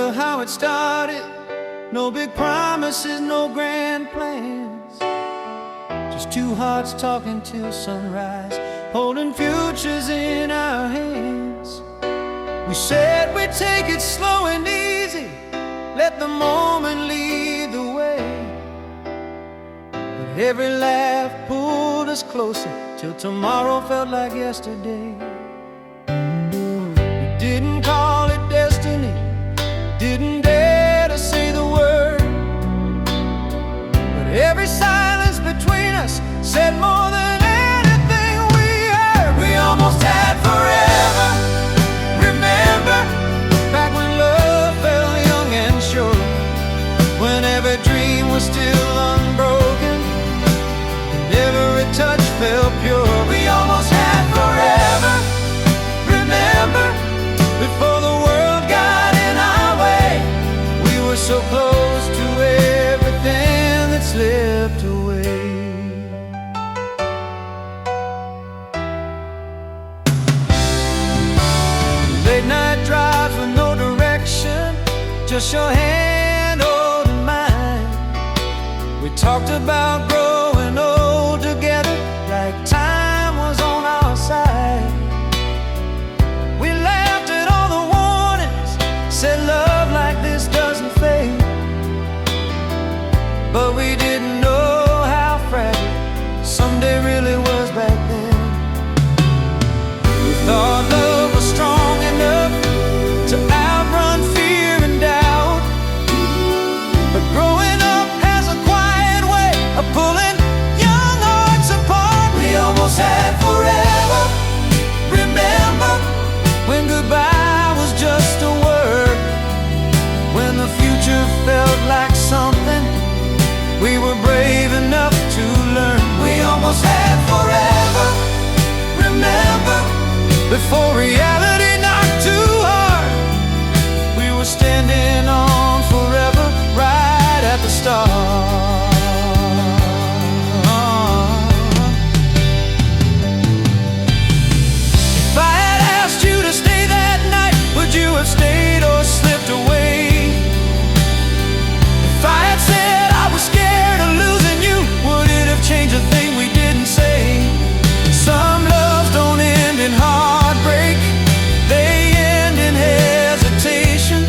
remember how it started. No big promises, no grand plans, just two hearts talking till sunrise, holding futures in our hands. We said we'd take it slow and easy, let the moment lead the way. But every laugh pulled us closer till tomorrow felt like yesterday. We didn't call it destiny, didn't dare to say the word, but every silence between us said more than anything we heard. We almost had forever. Remember back when love felt young and sure, when every dream was still unbroken and every touch felt pure. We almost had forever. Remember before the world got in our way, we were so close to everything that slipped away. Late night drives with no direction, just your hand holding mine. We talked about growing old together, like time was on our side. We laughed at all the warnings, said love like this doesn't fade, but we didn't know how fragile someday really was back then. We thought love was strong enough to outrun fear and doubt, but growing up has a quiet way of pulling young hearts apart. We almost had forever. Remember when goodbye was just a word, when the future felt like something we were brave enough to learn. We almost had forever. Remember before reality knocked too hard, we were standing on forever right at the start. If I had asked you to stay that night, would you have stayed or slipped away? If I had said I was scared of losing you, would it have changed a thing we didn't say? Some loves don't end in heartbreak, they end in hesitation.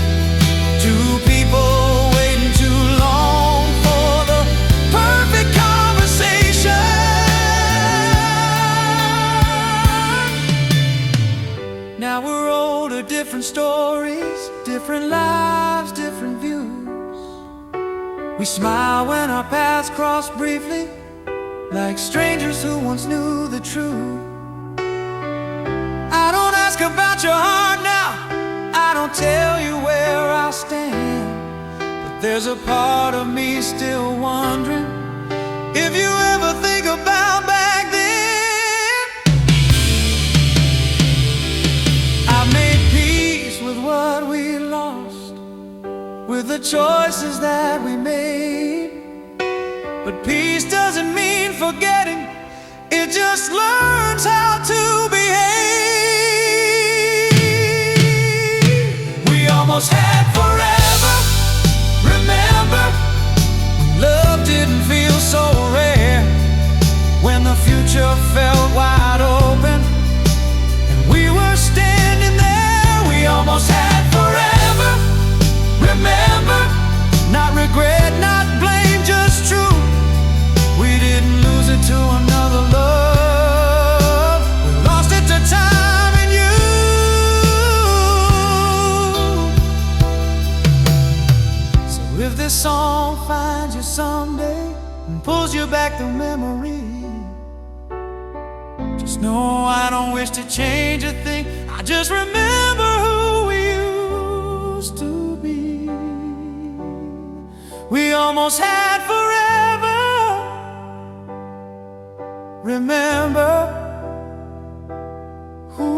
Two people waiting too long for the perfect conversation. Now we're older, different stories, different lives, different views. We smile when our paths cross briefly, like strangers who once knew the truth. I don't ask about your heart now, I don't tell you where I'll stand, but there's a part of me still wondering if you ever think about back then. I made peace with what we lost, with the choices that we made, but peace doesn't mean forgetting, it just learns how to behave. We almost had forever. Remember, love didn't feel so rare, when the future felt wide open and we were standing there. We almost had forever. Remember, not regret, not blame, just truth. We didn't lose it to another love, we lost it to time and you. So if this song finds you someday and pulls you back to memory, just know I don't wish to change a thing, I just remember who we used to be. We almost had forever. Remember who.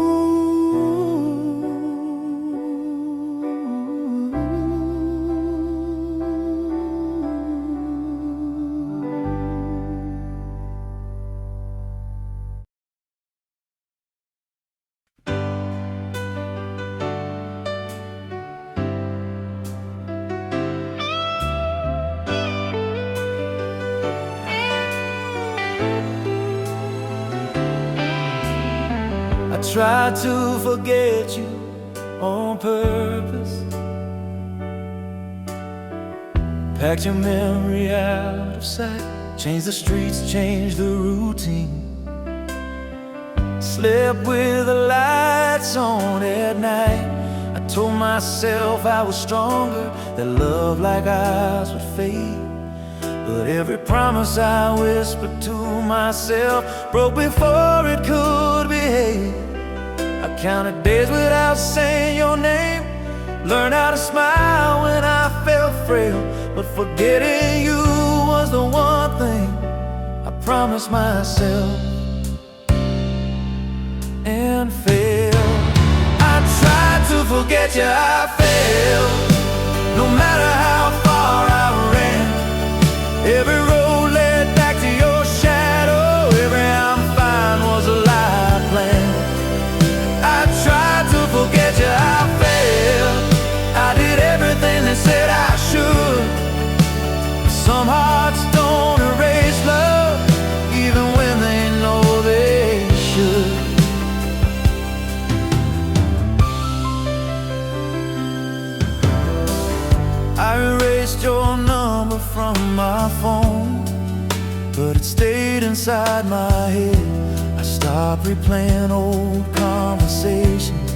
tried to forget you on purpose. Packed your memory out of sight, changed the streets, changed the routine. Slept with the lights on at night. I told myself I was stronger, that love like ours would fade. But every promise I whispered to myself broke before it could behave. I counted days without saying your name, learned how to smile when I felt frail. But forgetting you was the one thing I promised myself, and failed. I tried to forget you, I failed. No matter how far I ran, every road led back to your shadow. Every I'm fine was a lie planned. I tried to forget you, I failed. I did everything they said I should. Some hearts don't erase love, even when they know they should. I erased your number from my phone, but it stayed inside my head. I stopped replaying old conversations,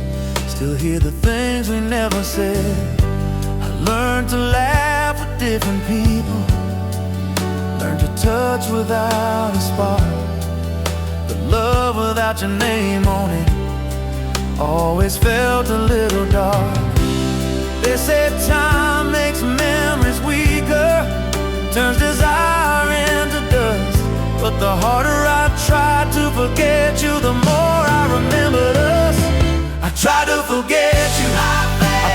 still hear the things we never said. I learned to laugh with different people, learned to touch without a spark, but love without your name on it always felt a little dark. They say time makes memories weaker, turns desire into dust. But the harder I tried to forget you, the more I remembered us. I tried to forget you, I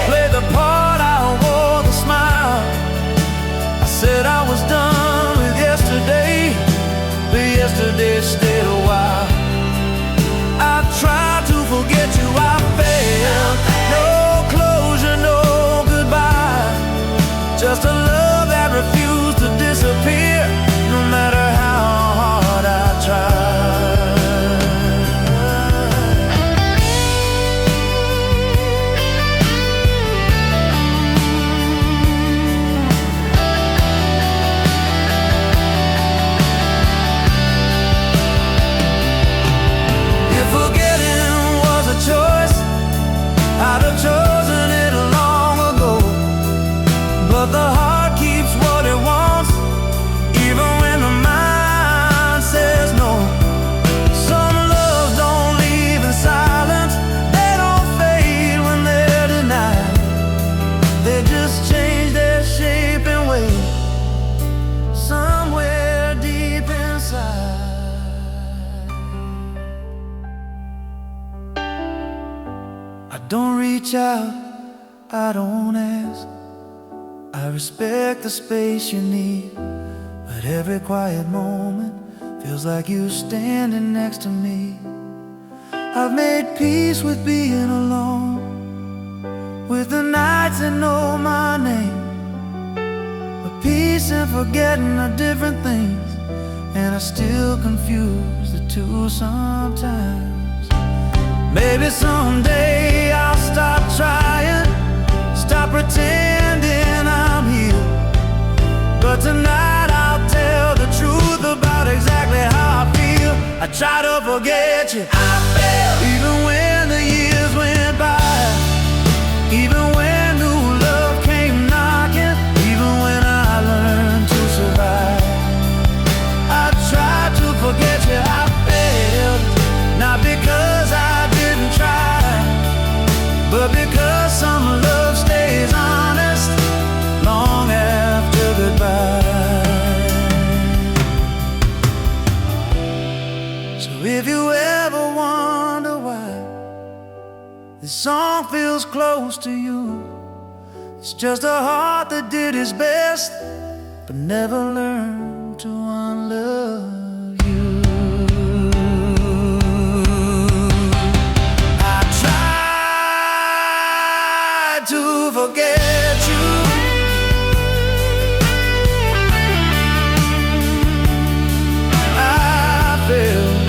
played the part, I wore the smile. I said I was done with yesterday, but yesterday stayed a while. I tried to forget you, I failed. No closure, no goodbye, just a love that refused to disappear, no matter how hard I tried. If forgetting was a choice, I'd have chosen it long ago. But the heart keeps what it wants, even when the mind says no. Some loves don't leave in silence, they don't fade when they're denied. They just change their shape and weight somewhere deep inside. I don't reach out, I don't ask. I respect the space you need, but every quiet moment feels like you standing next to me. I've made peace with being alone, with the nights that know my name. But peace and forgetting are different things, and I still confuse the two sometimes. Maybe someday I'll stop trying, stop pretending I'm here. But tonight I'll tell the truth about exactly how I feel. I try to forget you, I failed, even when the years went by, even when new love came knocking, even when I learned to survive. I tried to forget you, I failed, not because I didn't try, but because some love stays honest long after goodbye. So if you ever wonder why this song feels close to you, it's just a heart that did his best, but never learned to unlove you. I tried to forget you, I failed.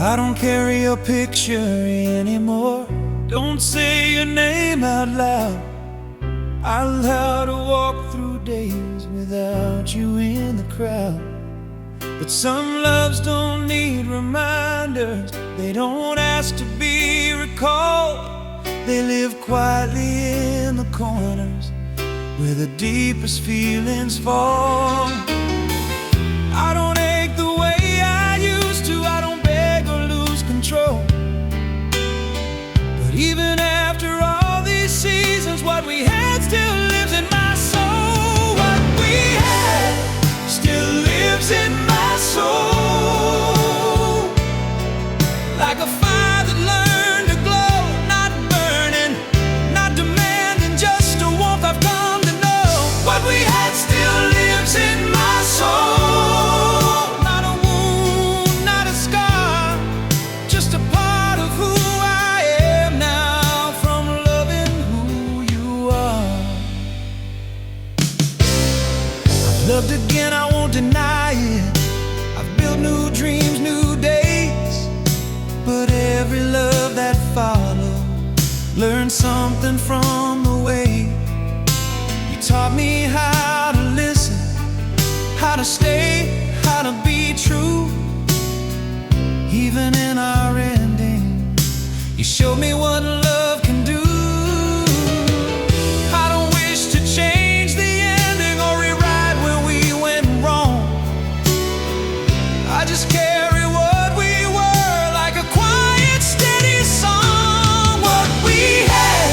I don't carry your picture anymore. Don't say your name out loud. I allowed to walk through days without you in the crowd. But some loves don't need reminders. They don't ask to be recalled. They live quietly in the corners where the deepest feelings fall. I don't ache the way I used to. I don't beg or lose control. But even after all these seasons, what we had still lives in my soul. What we had still lives in my soul. Like a fire that learned to glow, not burning, not demanding, just a warmth I've come to know. What we had still lives in my soul. Not a wound, not a scar, just a part of who I am now from loving who you are. I've loved again, I won't deny it. I've built new dreams, new days. But every love that followed learned something from the way. You taught me how to listen, how to stay, how to be true. Even in our ending, you showed me what love can do. I don't wish to change the ending or rewrite where we went wrong. I just carry what we were like a quiet, steady song. What we had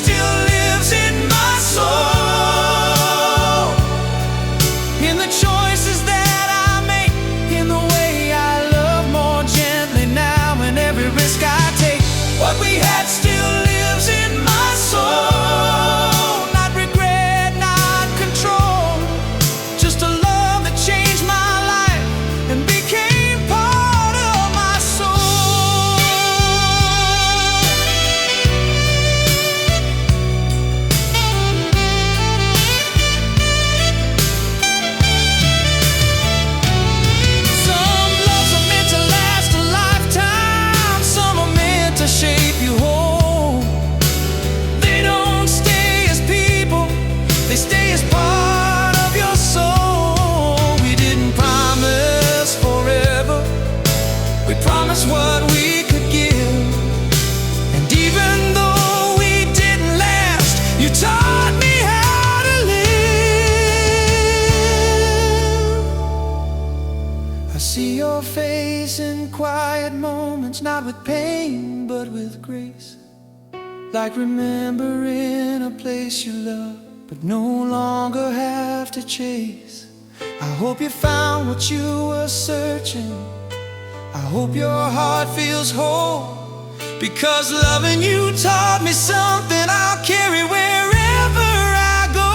still lives in my soul. In the choices that I make, in the way I love more gently now, and every risk I take. What we had still lives in my soul. Not regret, not control, just a love that changed my life and became part of my soul. Some loves are meant to last a lifetime. Some are meant to shape you whole. They don't stay as people, they stay as part of your soul. We didn't promise forever, we promised what we could give. And even though we didn't last, you taught me how to live. I see your face in quiet moments, not with pain, but with grace. Like remembering a place you love, but no longer have to chase. I hope you found what you were searching. I hope your heart feels whole, because loving you taught me something I'll carry wherever I go.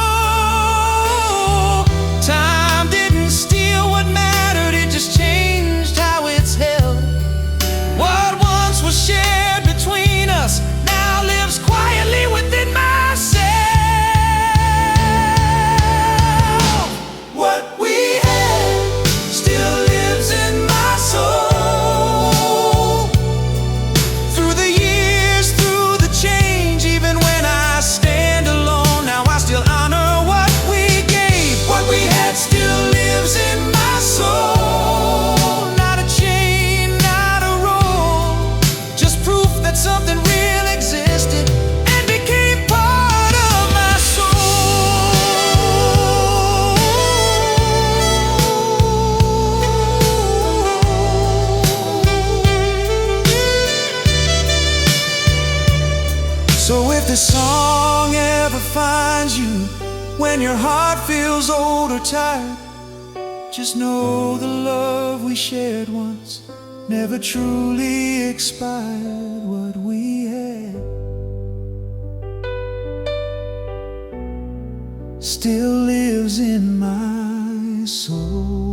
Time didn't steal what mattered, it just changed how it's held. What once was shared between us now lives quietly within myself. What we had still lives in my soul. Through the years, through the change, even when I stand alone, now I still honor what we gave. What we had still lives in my soul. Not a chain, not a roll, just proof that something real existed and became part of my soul. So if this song ever finds you when your heart feels old or tired, just know the love we shared once never truly expired. What we had still lives in my soul.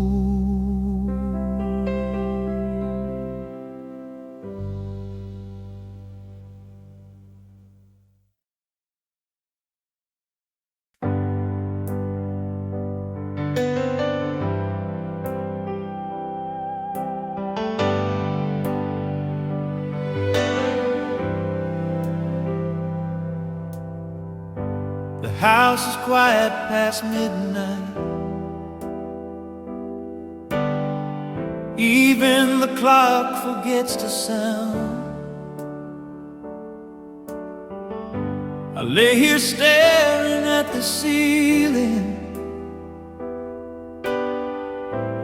The house is quiet past midnight. Even the clock forgets to sound. I lay here staring at the ceiling,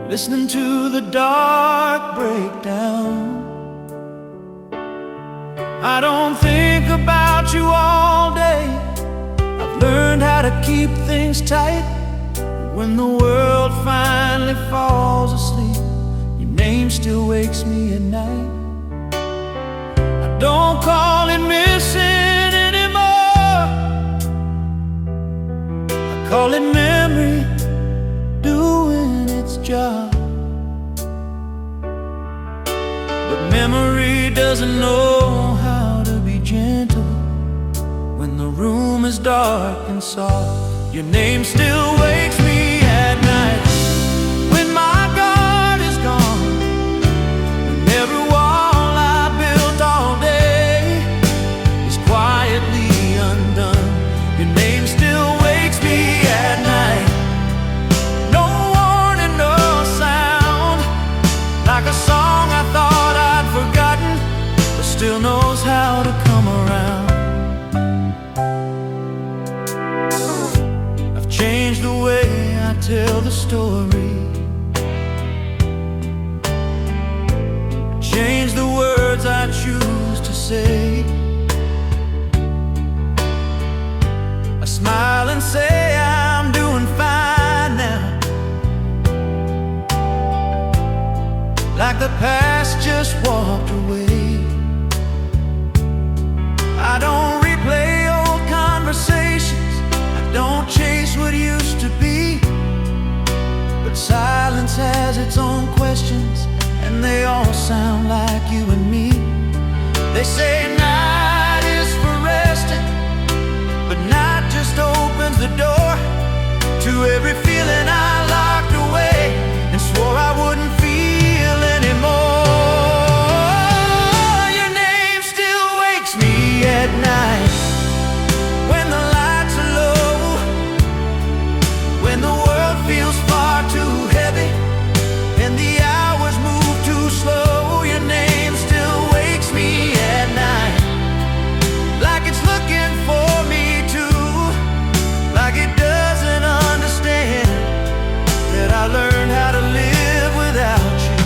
listening to the dark break down. I don't think about you all day. I've learned how to keep things tight. When the world finally falls asleep, your name still wakes me at night. I don't call it missing anymore. I call it memory doing its job. But memory doesn't know how to be gentle when the room is dark and soft. Your name still wakes me at night. When my guard is gone, when every wall I built all day is quietly undone, your name still wakes me at night. No warning, no sound, like a song I thought I'd forgotten, but still knows how to come around. I've changed the way I tell the story, changed the words I choose to say. I smile and say I'm doing fine now, like the past just walked away. I don't replay old conversations, I don't chase what used to be. But silence has its own questions, and they all sound like you and me. They say night is for resting, but night just opens the door to every feeling I locked away and swore I wouldn't feel anymore. Your name still wakes me at night, when the lights are low, when the world feels far too heavy and the hours move too slow. Your name still wakes me at night, like it's looking for me too, like it doesn't understand that I learned how to live without you.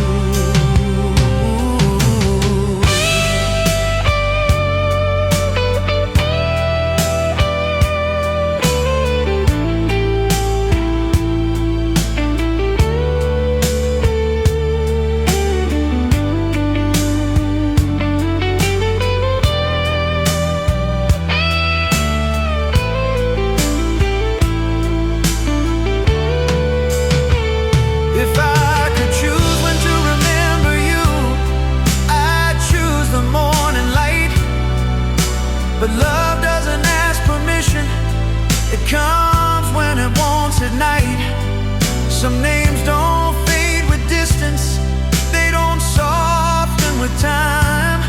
If I could choose when to remember you, I'd choose the morning light. But love doesn't ask permission, it comes when it wants at night. Some names don't fade with distance, they don't soften with time.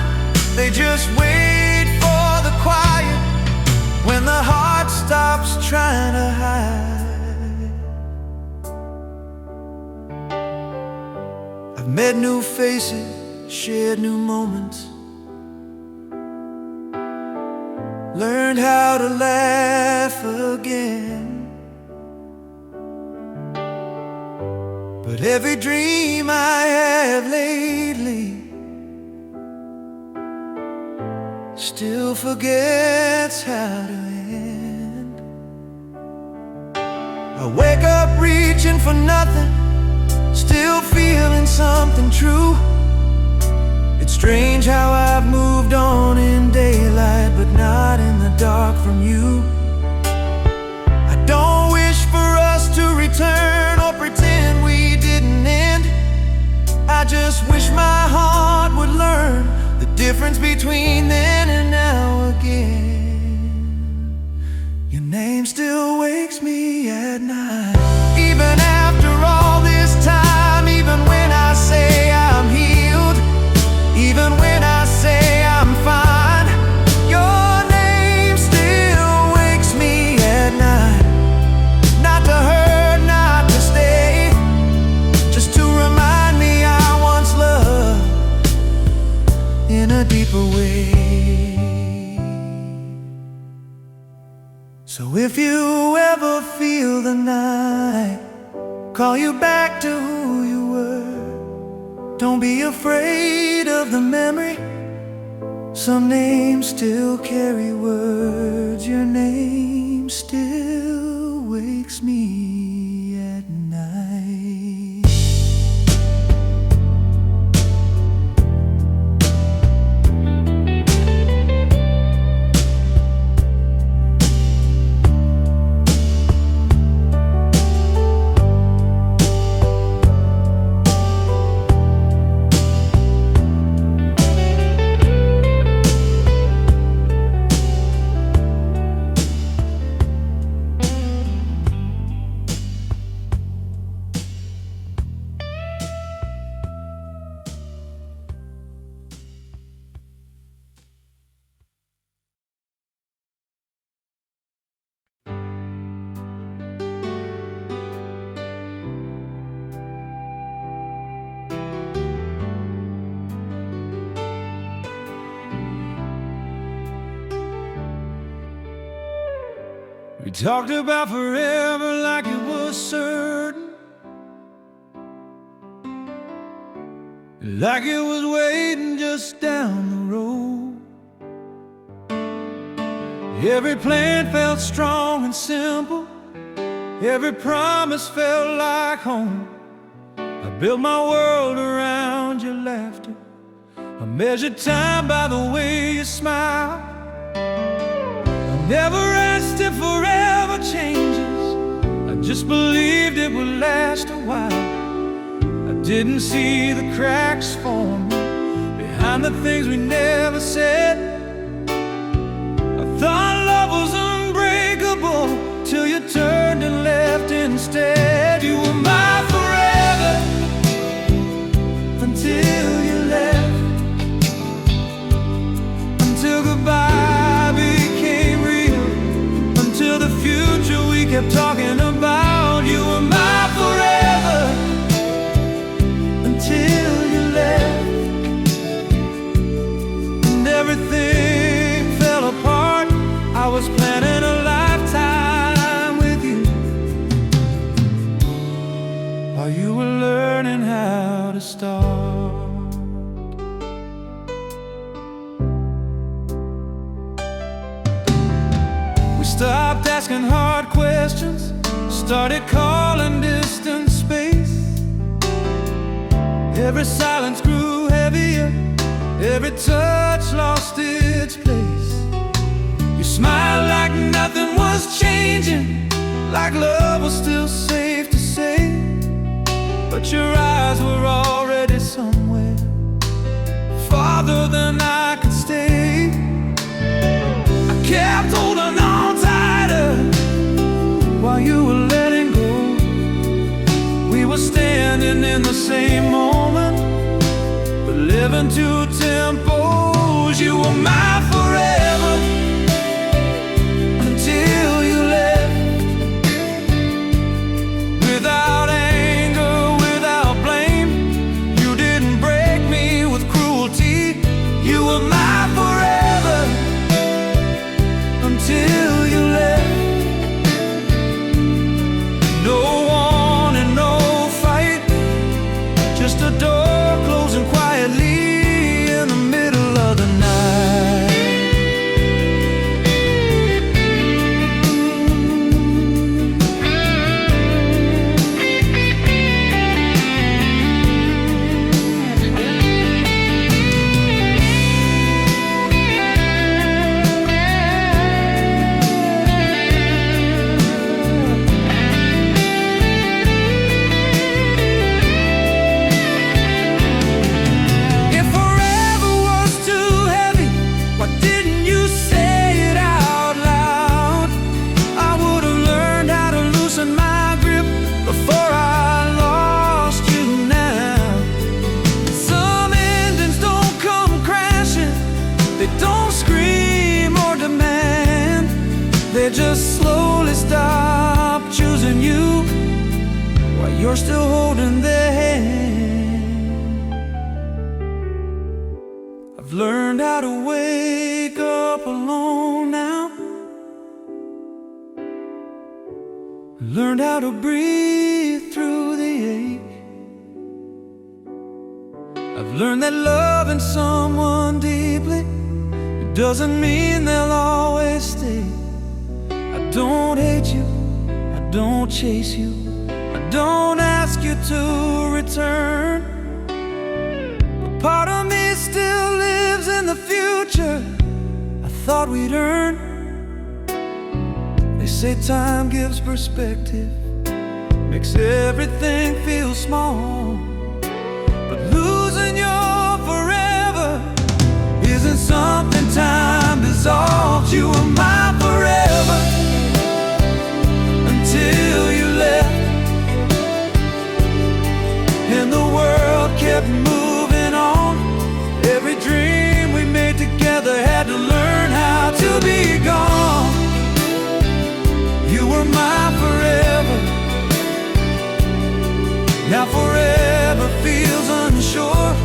They just wait for the quiet when the heart stops trying to hide. I've met new faces, shared new moments, learned how to laugh again. But every dream I have lately still forgets how to end. I wake up reaching for nothing, still feeling something true. It's strange how I've moved on in daylight, but not in the dark from you. I don't wish for us to return or pretend we didn't end. I just wish my heart would learn the difference between then and now again. Your name still wakes me at night, even after all this time. Even when I say I'm healed, even when I say I'm fine, your name still wakes me at night. So if you ever feel the night call you back to who you were, don't be afraid of the memory. Some names still carry words. Your name still wakes me at night. We talked about forever like it was certain, like it was waiting just down the road. Every plan felt strong and simple, every promise felt like home. I built my world around your laughter, I measured time by the way you smiled. Never asked if forever changes, I just believed it would last a while. I didn't see the cracks forming behind the things we never said. I thought love was unbreakable till you turned and left instead. You were my forever until you left, until goodbye became real, until the future we kept talking about. You were my forever until you left, and everything fell apart. I was planning a lifetime with you while you were learning how to start. Stopped asking hard questions, started calling distance space. Every silence grew heavier, every touch lost its place. You smiled like nothing was changing, like love was still safe to say. But your eyes were already somewhere farther than I could stay. I kept holding on while you were letting go. We were standing in the same moment, but living two tempos. You were my forever until you left, without anger, without blame. You didn't break me with cruelty. You were my forever until you left. No warning, no fight, just a door closing quietly in the middle of the night. They just slowly stop choosing you while you're still holding their hand. I've learned how to wake up alone now, learned how to breathe through the ache. I've learned that loving someone deeply, it doesn't mean they'll always stay. I don't hate you, I don't chase you, I don't ask you to return. But part of me still lives in the future I thought we'd earn. They say time gives perspective, makes everything feel small. But losing your forever isn't something time dissolves. You were my forever until you left, and the world kept moving on. Every dream we made together had to learn how to be gone. You were my forever, now forever feels unsure.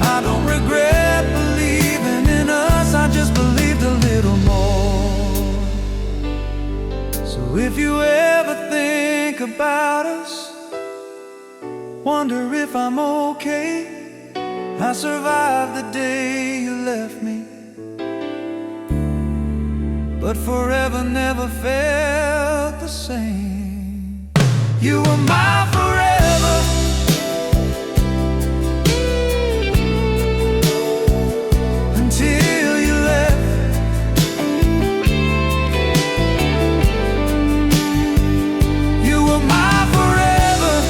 I don't regret believing in us, I just believed a little more. So if you ever think about us, wonder if I'm okay, I survived the day you left me, but forever never felt the same. You were my forever, until you left. You were my forever,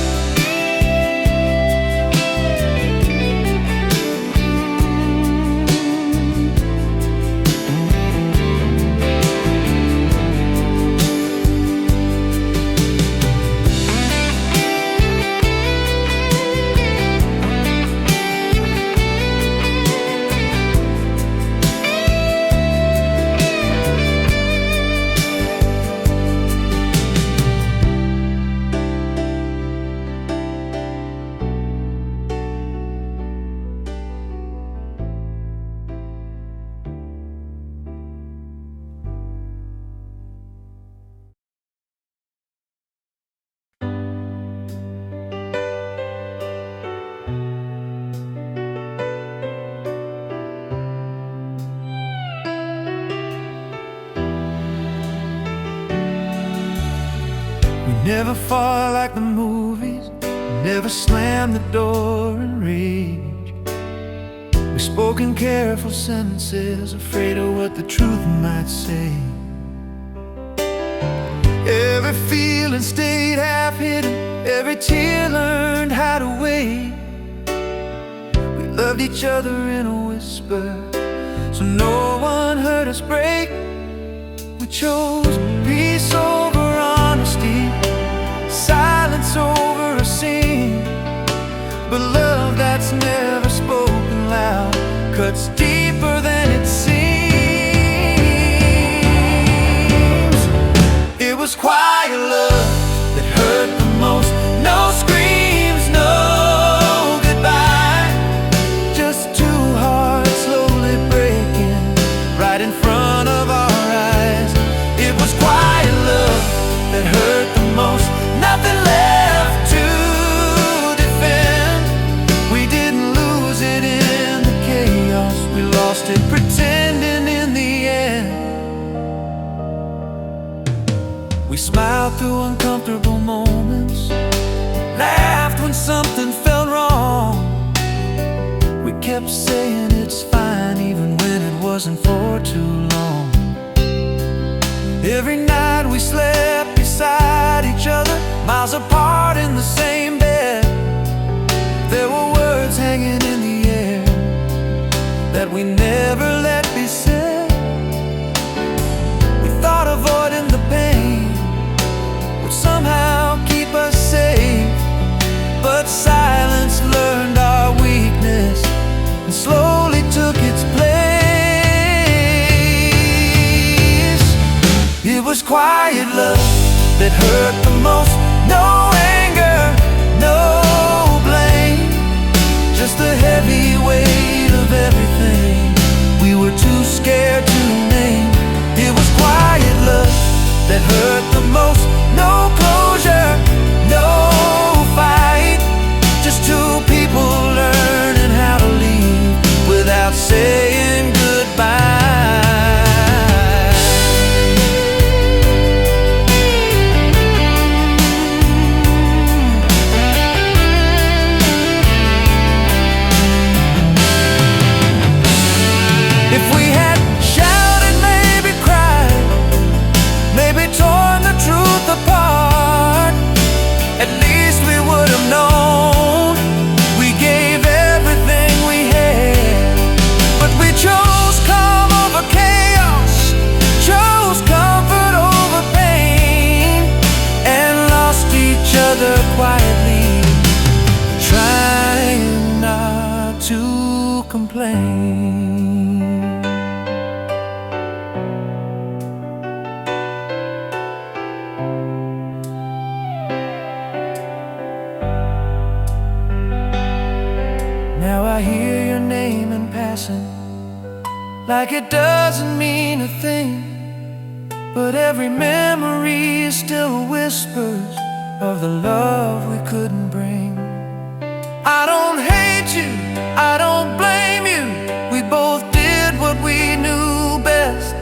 never fought like the movies, never slammed the door in rage. We spoke in careful sentences, afraid of what the truth might say. Every feeling stayed half hidden, every tear learned how to wait. We loved each other in a whisper, so no one heard us break. We chose peace over honesty, silence over a scene. But love that's never spoken loud cuts deeper than it seems. It was quiet love that hurt the most. No screams, no goodbye, just two hearts slowly breaking right in front of our eyes. It was quiet love that hurt the most. Nothing left to defend. We didn't lose it in the chaos, we lost it pretending in the end. We smiled through uncomfortable moments, laughed when something felt wrong. We kept saying it's fine even when it wasn't for too long. Every night we slept beside each other, miles apart in the same bed. There were words hanging in the air that we never let be said. We thought avoiding the pain would somehow keep us safe, but silence learned our weakness and slowly took its place. It was quiet love that hurt the most. No anger, no blame, just the heavy weight of everything we were too scared to name. It was quiet love that hurt the most. No closure, like it doesn't mean a thing. But every memory still whispers of the love we couldn't bring. I don't hate you, I don't blame you. We both did what we knew best.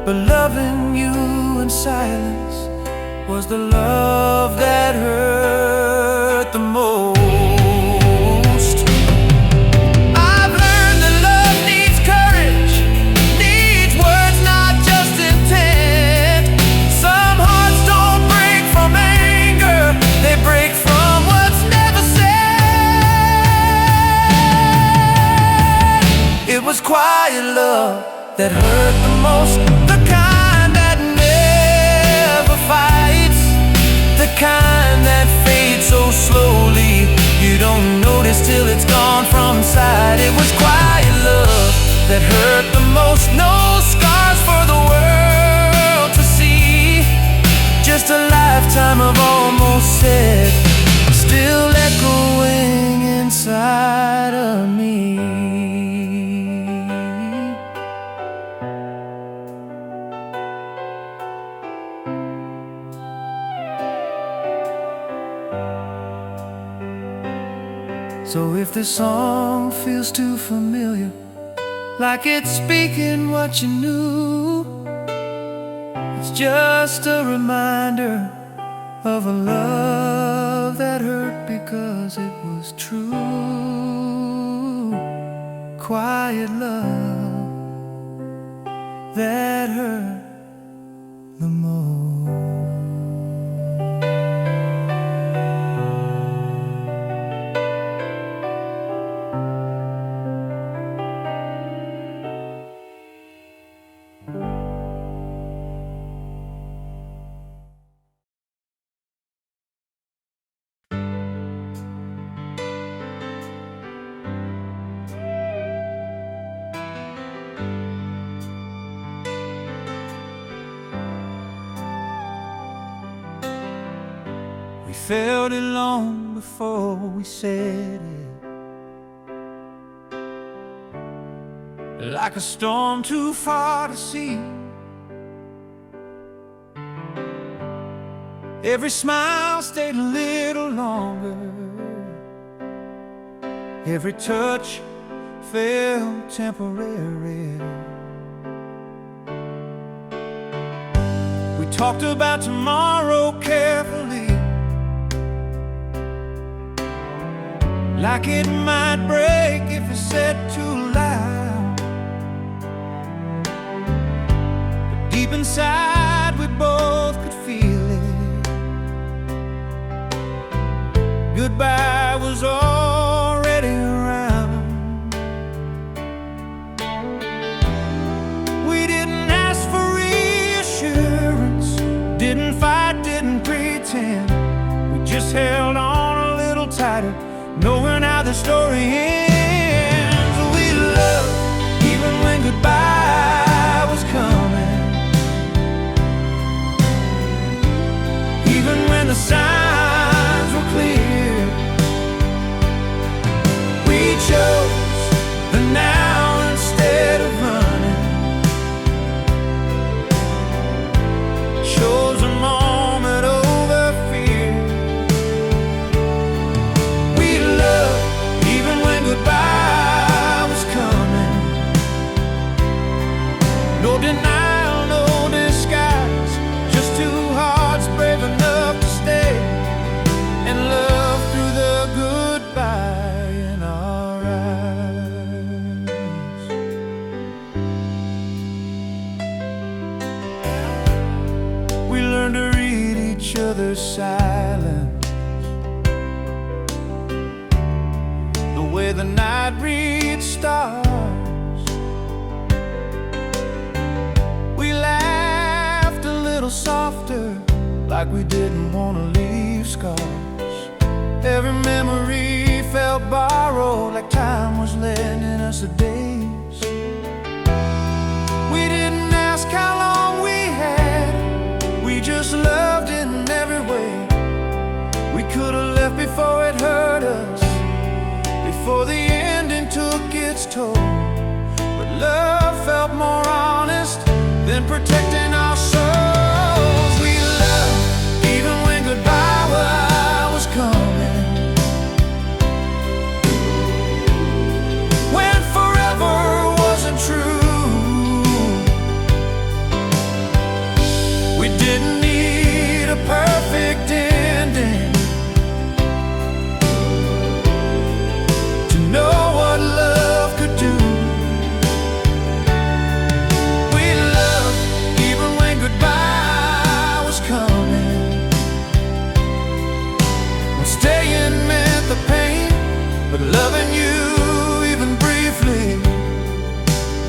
But loving you in silence was the love that hurt the most. Quiet love that hurt the most, the kind that never fights, the kind that fades so slowly you don't notice till it's gone from sight. It was quiet love that hurt the most. No scars for the world to see, just a lifetime of almost said, still echoing inside of me. So if this song feels too familiar, like it's speaking what you knew, it's just a reminder of a love that hurt because it was true. Quiet love that hurt the most. We felt it long before we said it, like a storm too far to see. Every smile stayed a little longer, every touch felt temporary. We talked about tomorrow carefully, like it might break if it's said too loud. But deep inside we both could feel it. Goodbye was already around. We didn't ask for reassurance, didn't fight, didn't pretend. We just held on a little tighter, knowing how the story ends. We loved even when goodbye was coming, even when the signs were clear. We chose the now instead of running, chose a moment over fear. Goodbye was coming, no denial, no disguise, just two hearts brave enough to stay and love through the goodbye in our eyes. We learned to read each other's silence, the night reads stars. We laughed a little softer, like we didn't want to leave scars. Every memory felt borrowed, like time was lending us the days. We didn't ask how long we had, we just loved in every way. We could have left before it hurt us, before the ending took its toll. But love love more honest than protecting our souls. We loved even when goodbye was coming, when forever wasn't true. We didn't need a perfect ending to know what love could do. We loved even when goodbye was coming, when staying meant the pain, but loving you even briefly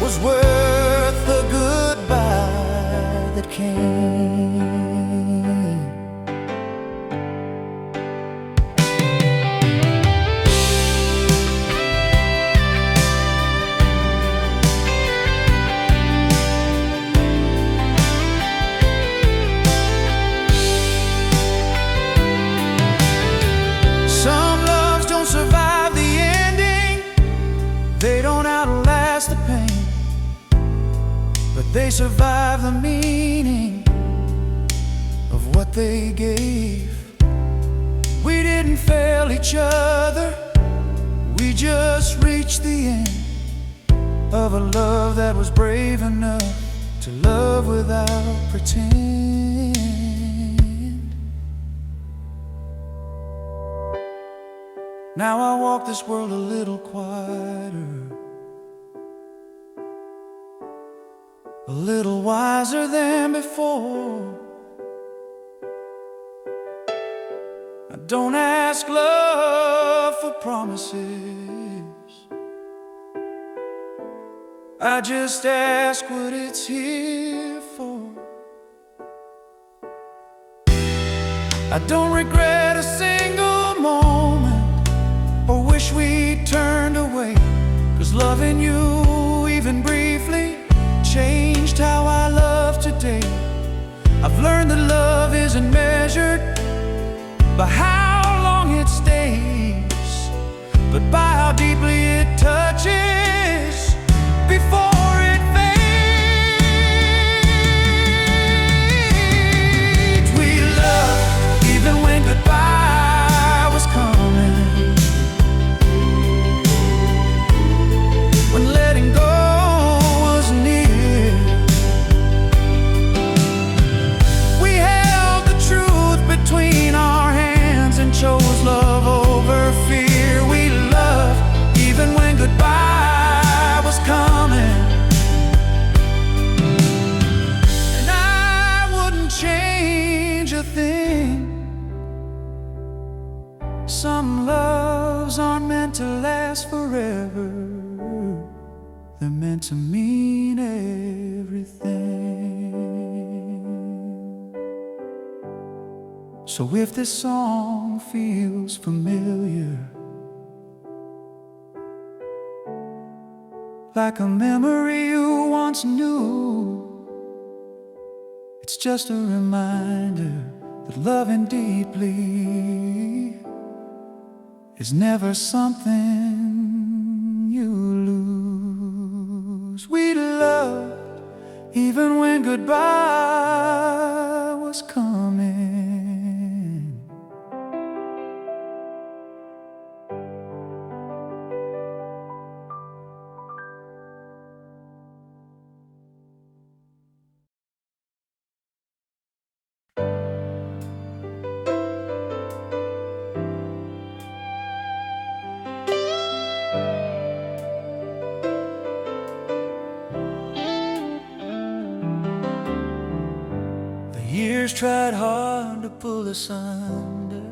was worth the goodbye that came. Some loves don't survive the ending, they don't outlast the pain, but they survive the meaning of what they gave. We didn't fail each other, we just reached the end of a love that was brave enough to love without pretend. Now I walk this world a little quieter, a little wiser than before. I don't ask love for promises, I just ask what it's here for. I don't regret a single moment or wish we turned away, 'cause loving you even briefly changed how I love today. I've learned that love isn't measured by how long it stays, but by how deeply it touches before it fades. We loved even when goodbye was coming, when letting go was near. We held the truth between our hands and chose love over fear. We loved even when goodbye was coming, and I wouldn't change a thing. Some loves aren't meant to last forever, they're meant to mean everything. So if this song feels familiar, like a memory you once knew, it's just a reminder that loving deeply is never something you lose. We loved even when goodbye was coming. Years tried hard to pull us under,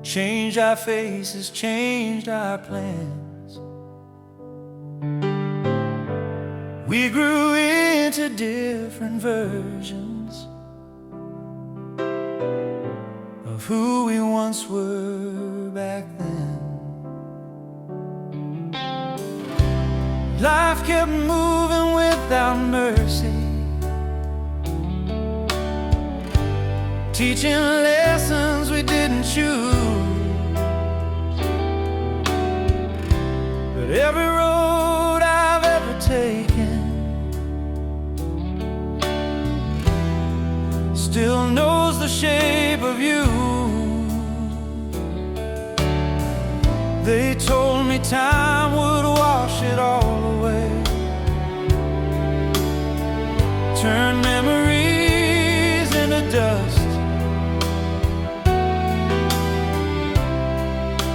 changed our faces, changed our plans. We grew into different versions of who we once were back then. Life kept moving without mercy, teaching lessons we didn't choose. But every road still knows the shape of you. They told me time would wash it all away, turn memories into dust.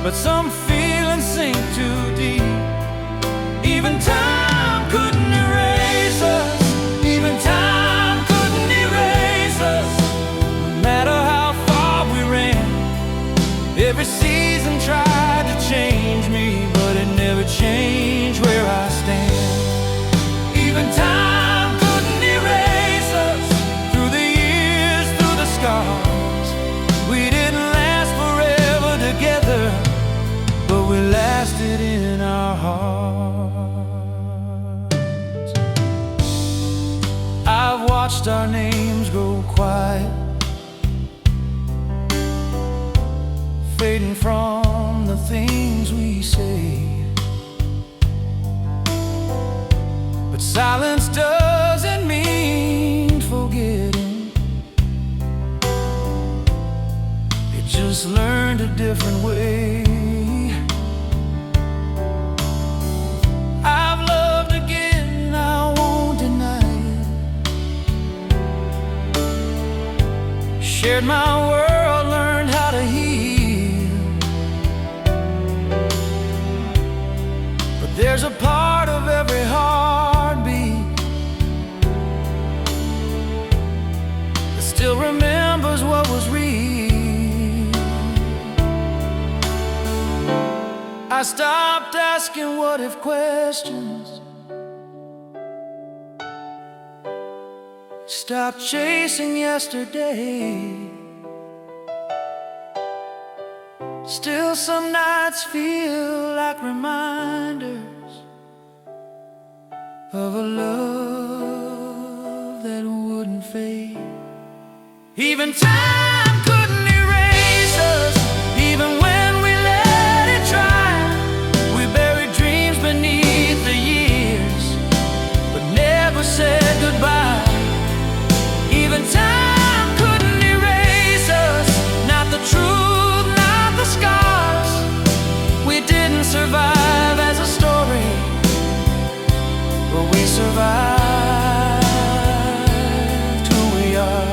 But some feelings sink too deep. Even time couldn't erase us. Even time couldn't erase us. No matter how far we ran, every season tried to change me, but it never changed where I stand. Even time couldn't erase us. Through the years, through the scars, we didn't last forever together, but we lasted in our hearts. I've watched our names grow quiet, fading from the things we say. But silence doesn't mean forgetting. It just learned a different way. I've loved again, I won't deny it. Shared my world, learned how to heal. But there's a part of every heartbeat that still remembers what was real. I stopped asking what if questions, stopped chasing yesterday. Still some nights feel like reminders of a love that wouldn't fade. Even time couldn't erase us. Even when we let it try, we buried dreams beneath the years, but never said goodbye. Even time couldn't erase us. Not the truth, not the scars. We didn't survive as a story, but we survived who we are.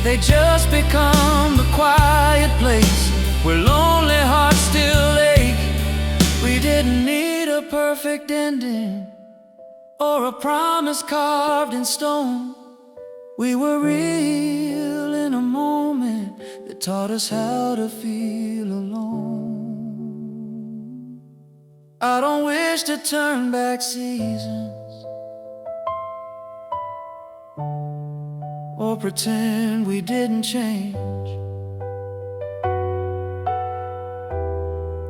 They just become the quiet place where lonely hearts still ache. We didn't need a perfect ending or a promise carved in stone. We were real in a moment that taught us how to feel alone. I don't wish to turn back seasons or pretend we didn't change.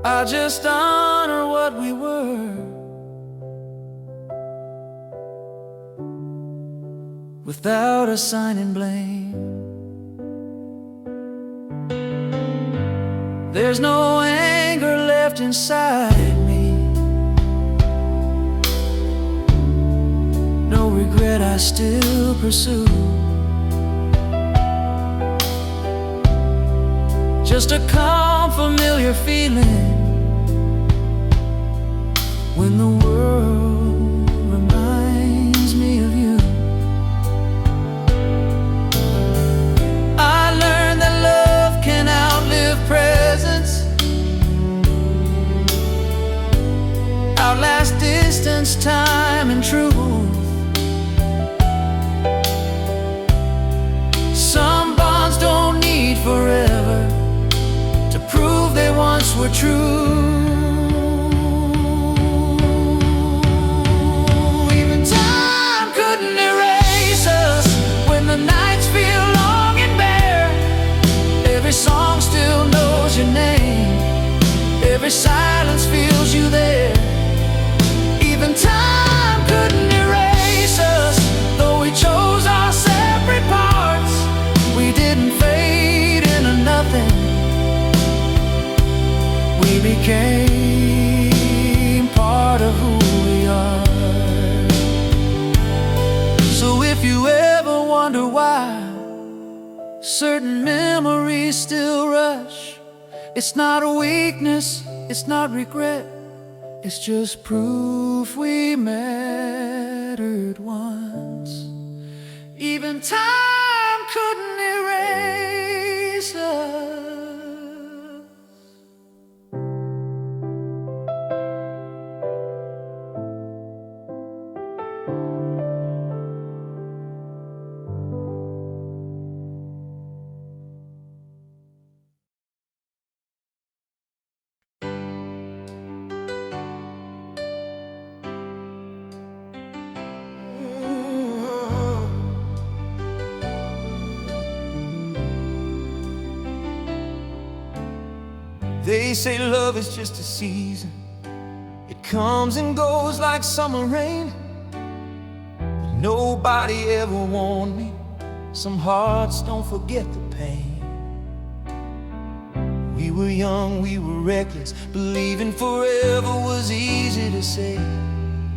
I just honor what we were, without assigning blame. There's no anger left inside me, no regret I still pursue. Just a calm, familiar feeling when the world reminds me of you. I learned that love can outlive presence, outlast distance, time, and truth. Some bonds don't need forever to prove they once were true. Even time couldn't erase us when the nights feel long and bare. Certain memories still rush. It's not a weakness, it's not regret. It's just proof we mattered once. Even time couldn't erase us. They say love is just a season. It comes and goes like summer rain. But nobody ever warned me, some hearts don't forget the pain. We were young, we were reckless, believing forever was easy to say.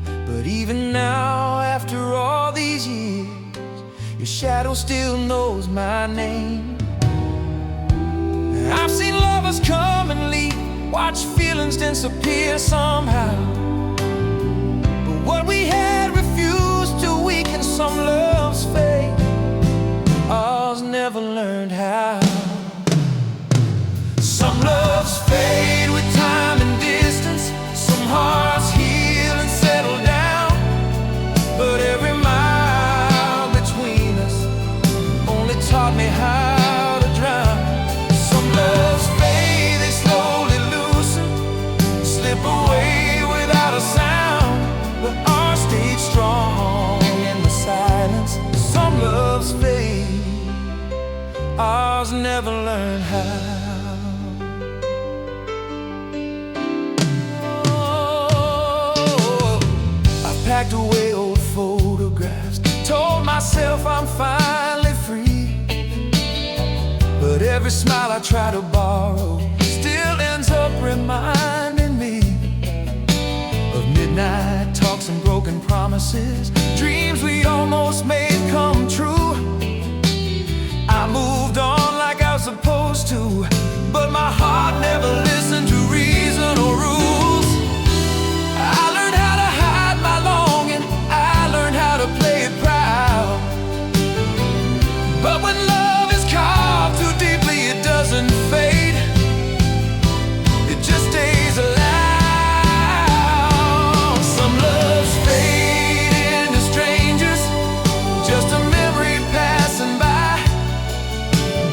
But even now, after all these years, your shadow still knows my name. I've seen lovers come and leave, watch feelings disappear somehow. But what we had refused to weaken, some loves fade. Ours never learned how. Some loves fade with time and distance. Some hearts heal and settle down. But every mile between us only taught me how. Away without a sound, but ours stayed strong in the silence. Some loves fade, ours never learned how. Oh, I've packed away old photographs, told myself I'm finally free. But every smile I try to borrow still ends up reminding me of midnight talks and broken promises, dreams we almost made come true. I moved on like I was supposed to, but my heart never listened to reason or rules. I learned how to hide my longing, I learned how to play it proud. But when love is carved too deeply, it doesn't fade, it just stays alive.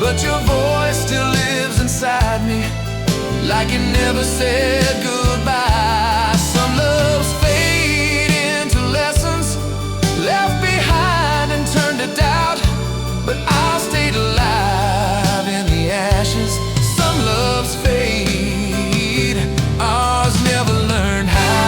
But your voice still lives inside me, like it never said goodbye. Some loves fade into lessons, left behind and turned to doubt. But I stayed alive in the ashes. Some loves fade, ours never learned how.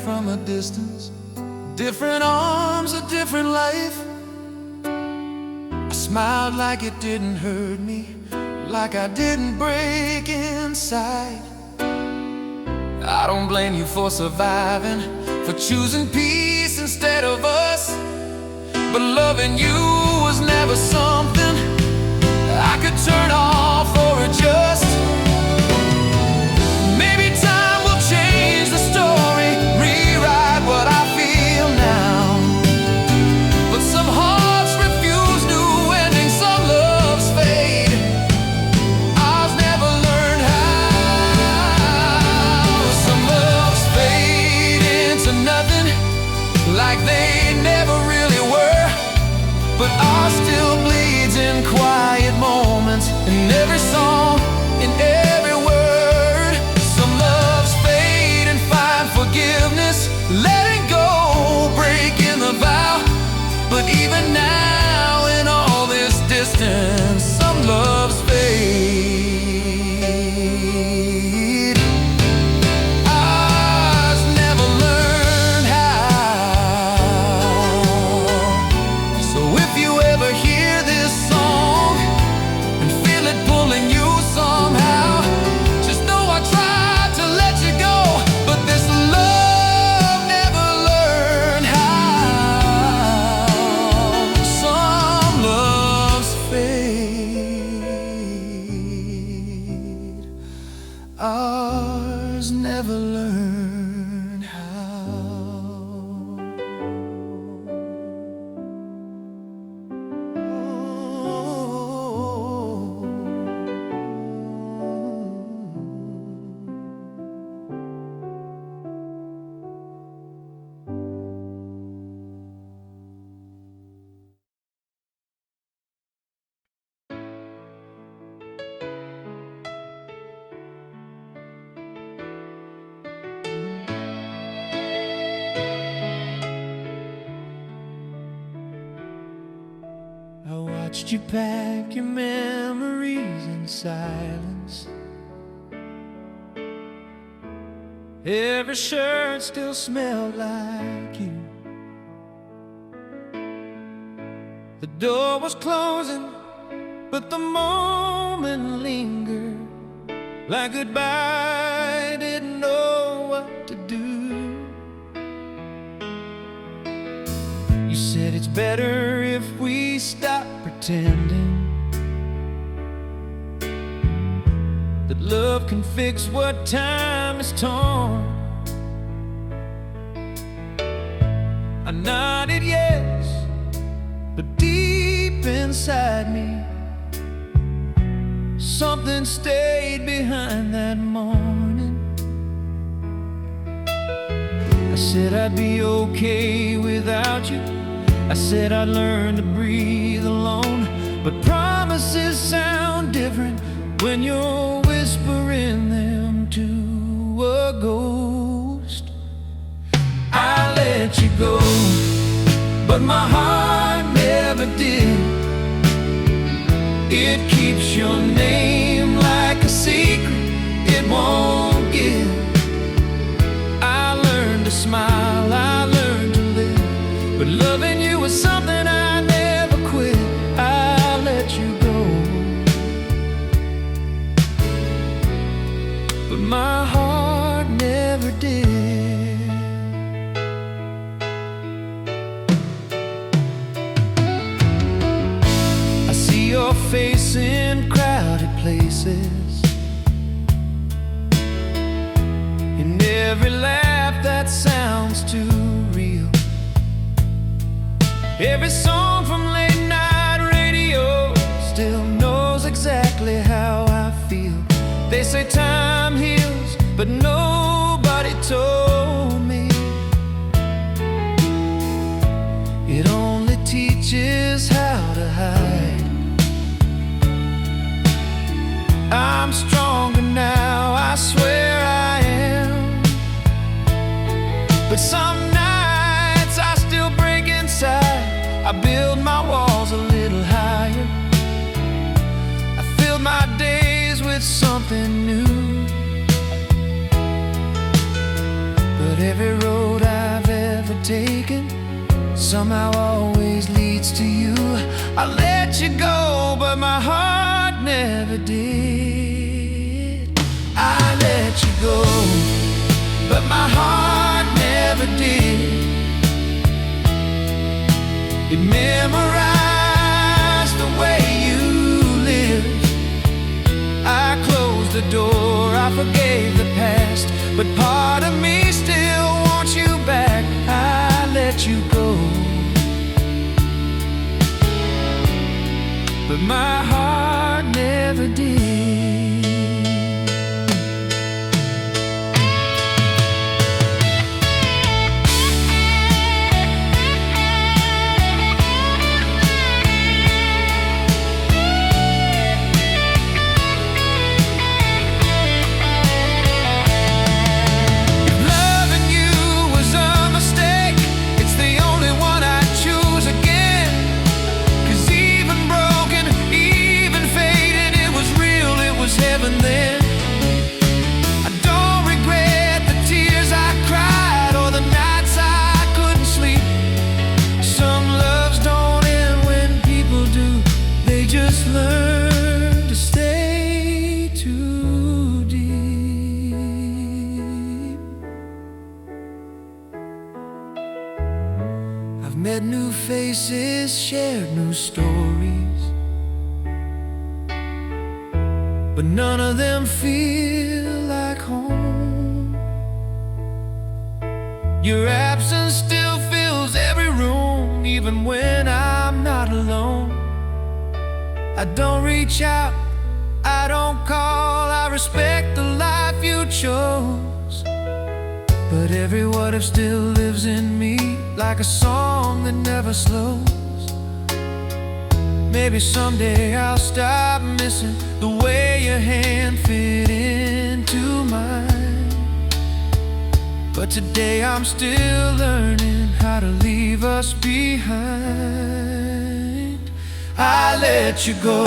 From a distance, different arms, a different life. I smiled like it didn't hurt me, like I didn't break inside. I don't blame you for surviving, for choosing peace instead of us. But loving you was never something I could turn off or adjust. Maybe time will change the story, rewrite what I feel now. But some hearts refuse new endings, some loves fade. Ours never learned how. Some loves fade into nothing, like they never really were. But ours still bleeds in quiet moments, in every song, never learned how. I watched you pack your memories in silence. Every shirt still smelled like you. The door was closing, but the moment lingered. Like goodbye, didn't know what to do. You said it's better if we stop pretending that love can fix what time has torn. I nodded yes, but deep inside me something stayed behind that morning. I said I'd be okay without you. I said I'd learn to breathe alone. But promises sound different when you're whispering them to a ghost. I let you go, but my heart never did. It keeps your name like a secret it won't give. I learned to smile, I learned to live, but loving you was something I never quit. I let you go, but my heart never did. I see your face in crowded places, in every laugh that sounds too real, every song from late night radio still knows exactly how I feel. They say time heals, but nobody told me it only teaches how to hide. I'm stronger now, I swear I am, but some nights I still break inside. I build my walls a little higher. I filled my days with something new, but every road I've ever taken somehow always leads to you. I let you go, but my heart never did. I let you go, but my heart never did. It memorized the way you lived. I closed the door, I forgave the past, but part of me still wants you back. I let you go, but my heart never did. Met new faces, shared new stories, but none of them feel like home. Your absence still fills every room, even when I'm not alone. I don't reach out, I don't call, I respect the life you chose. But every what if still lives in me, like a song that never slows. Maybe someday I'll stop missing the way your hand fit into mine. But today I'm still learning how to leave us behind. I let you go,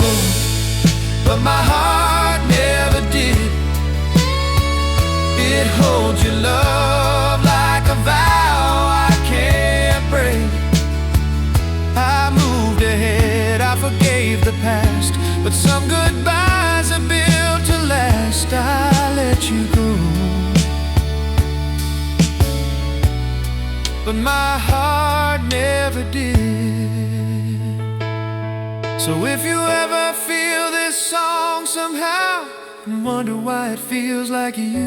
but my heart never did. It holds your love like a vow I can't break. I moved ahead, I forgave the past, but some goodbyes are built to last. I let you go, but my heart never did. So if you ever feel this song somehow and wonder why it feels like you,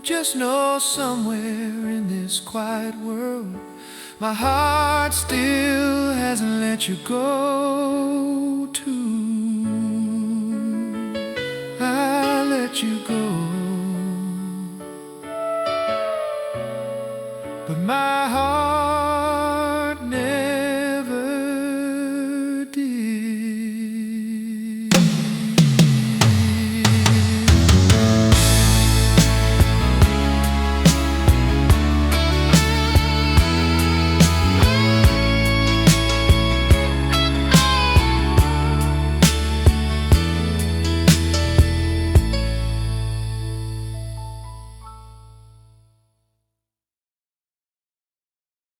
just know somewhere in this quiet world my heart still hasn't let you go too. I let you go, but my heart